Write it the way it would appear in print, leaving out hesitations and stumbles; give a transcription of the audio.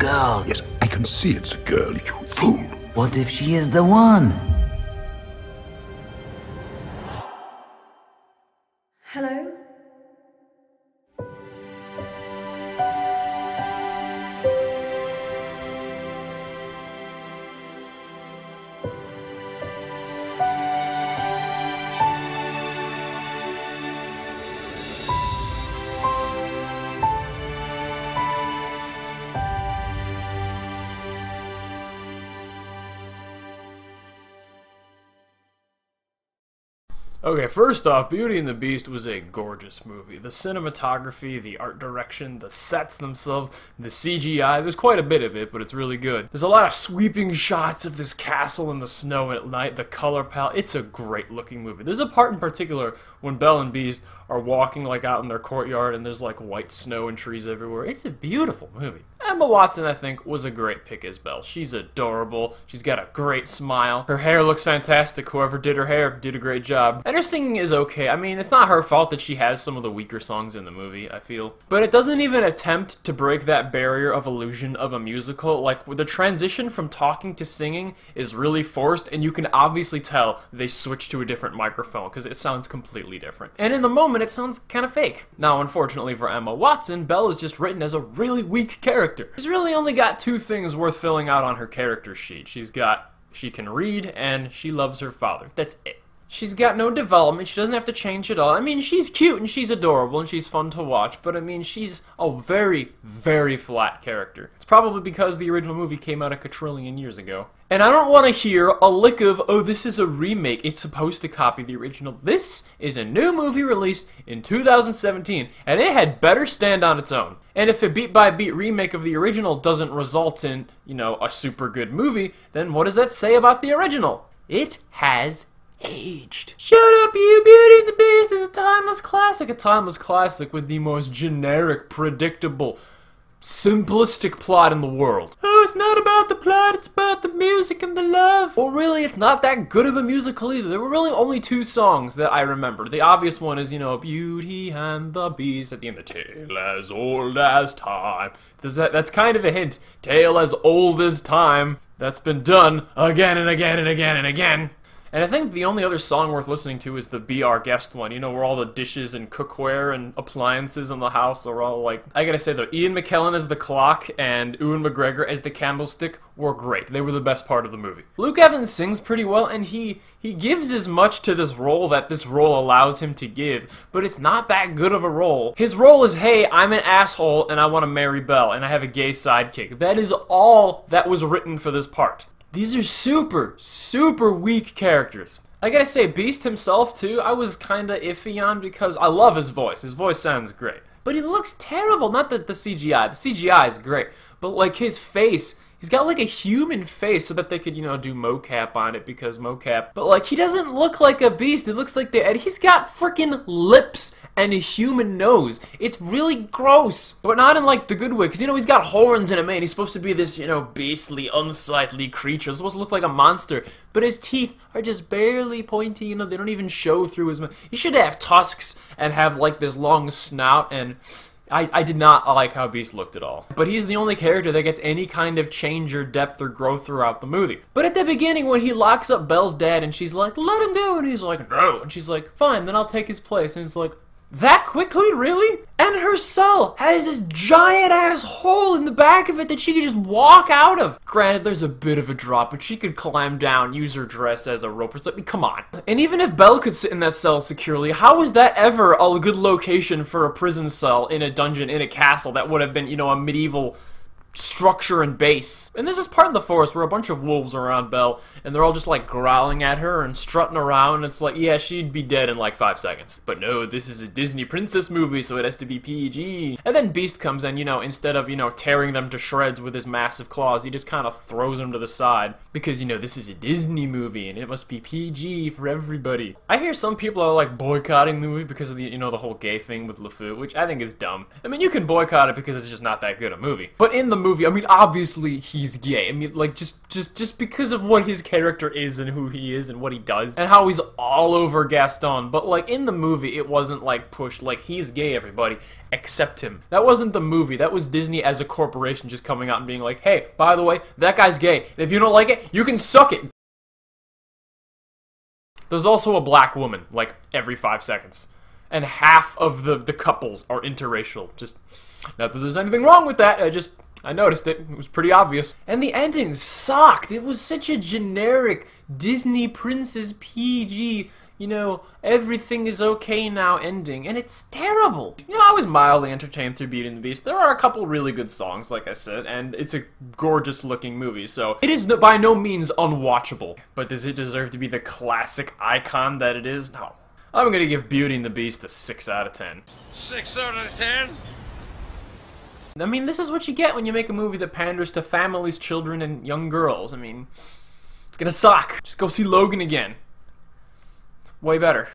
girl. Yes, I can see it's a girl, you fool. What if she is the one? Hello? Okay, first off, Beauty and the Beast was a gorgeous movie. The cinematography, the art direction, the sets themselves, the CGI, there's quite a bit of it, but it's really good. There's a lot of sweeping shots of this castle in the snow at night, the color palette. It's a great looking movie. There's a part in particular when Belle and Beast are walking like out in their courtyard and there's like white snow and trees everywhere. It's a beautiful movie. Emma Watson, I think, was a great pick as Belle. She's adorable. She's got a great smile. Her hair looks fantastic. Whoever did her hair did a great job. And her singing is okay. I mean, it's not her fault that she has some of the weaker songs in the movie, I feel. But it doesn't even attempt to break that barrier of illusion of a musical. Like, the transition from talking to singing is really forced, and you can obviously tell they switched to a different microphone because it sounds completely different. And in the moment, it sounds kind of fake. Now, unfortunately for Emma Watson, Belle is just written as a really weak character. She's really only got two things worth filling out on her character sheet. She can read, and she loves her father. That's it. She's got no development. She doesn't have to change at all. I mean, she's cute and she's adorable and she's fun to watch, but I mean, she's a very, very flat character. It's probably because the original movie came out a quadrillion years ago. And I don't want to hear a lick of, oh, this is a remake, it's supposed to copy the original. This is a new movie released in 2017, and it had better stand on its own. And if a beat-by-beat remake of the original doesn't result in, you know, a super good movie, then what does that say about the original? It has aged. Shut up, you! Beauty and the Beast is a timeless classic with the most generic, predictable, simplistic plot in the world. Oh, it's not about the plot, it's about the music and the love. Well, really, it's not that good of a musical either. There were really only two songs that I remember. The obvious one is, you know, Beauty and the Beast at the end, the tale as old as time. That's kind of a hint. Tale as old as time. That's been done again and again and again and again. And I think the only other song worth listening to is the Be Our Guest one, you know, where all the dishes and cookware and appliances in the house are all like, I gotta say though, Ian McKellen as the clock and Ewan McGregor as the candlestick were great. They were the best part of the movie. Luke Evans sings pretty well, and he gives as much to this role that this role allows him to give, but it's not that good of a role. His role is, hey, I'm an asshole and I want to marry Belle and I have a gay sidekick. That is all that was written for this part. These are super, super weak characters. I gotta say, Beast himself, too, I was kinda iffy on because I love his voice. His voice sounds great. But he looks terrible. Not that the CGI. The CGI is great. But, like, his face, he's got, like, a human face so that they could, you know, do mocap on it because mocap. But, like, he doesn't look like a beast. It looks like he's got freaking lips and a human nose. It's really gross. But not in, like, the good way. Because, you know, he's got horns in him, and he's supposed to be this, you know, beastly, unsightly creature. He's supposed to look like a monster. But his teeth are just barely pointy. You know, they don't even show through his mouth. He should have tusks and have, like, this long snout, and I did not like how Beast looked at all. But he's the only character that gets any kind of change or depth or growth throughout the movie. But at the beginning, when he locks up Belle's dad and she's like, let him go, and he's like, no, and she's like, fine, then I'll take his place, and it's like, that quickly, really? And her soul has this giant-ass hole in the back of it that she could just walk out of. Granted, there's a bit of a drop, but she could climb down, use her dress as a rope. It's like, come on. And even if Belle could sit in that cell securely, how was that ever a good location for a prison cell in a dungeon, in a castle that would have been, you know, a medieval structure and base? And there's this part in the forest where a bunch of wolves are around Belle, and they're all just like growling at her and strutting around, and it's like, yeah, she'd be dead in like 5 seconds. But no, this is a Disney princess movie, so it has to be PG. And then Beast comes in, you know, instead of, you know, tearing them to shreds with his massive claws, he just kind of throws them to the side, because, you know, this is a Disney movie, and it must be PG for everybody. I hear some people are like boycotting the movie because of the, you know, the whole gay thing with LeFou, which I think is dumb. I mean, you can boycott it because it's just not that good a movie. But in the movie, I mean, obviously he's gay. I mean, like, just because of what his character is and who he is and what he does and how he's all over Gaston. But, like, in the movie, it wasn't, like, pushed, like, he's gay, everybody, accept him. That wasn't the movie. That was Disney as a corporation just coming out and being like, hey, by the way, that guy's gay. And if you don't like it, you can suck it. There's also a black woman, like, every 5 seconds. And half of the couples are interracial. Just, not that there's anything wrong with that, I noticed it. It was pretty obvious. And the ending sucked. It was such a generic Disney Princess PG, you know, everything is okay now ending, and it's terrible. You know, I was mildly entertained through Beauty and the Beast. There are a couple really good songs, like I said, and it's a gorgeous looking movie, so it is by no means unwatchable. But does it deserve to be the classic icon that it is? No. I'm gonna give Beauty and the Beast a 6 out of 10. 6 out of 10? I mean, this is what you get when you make a movie that panders to families, children, and young girls. I mean, it's gonna suck. Just go see Logan again. Way better.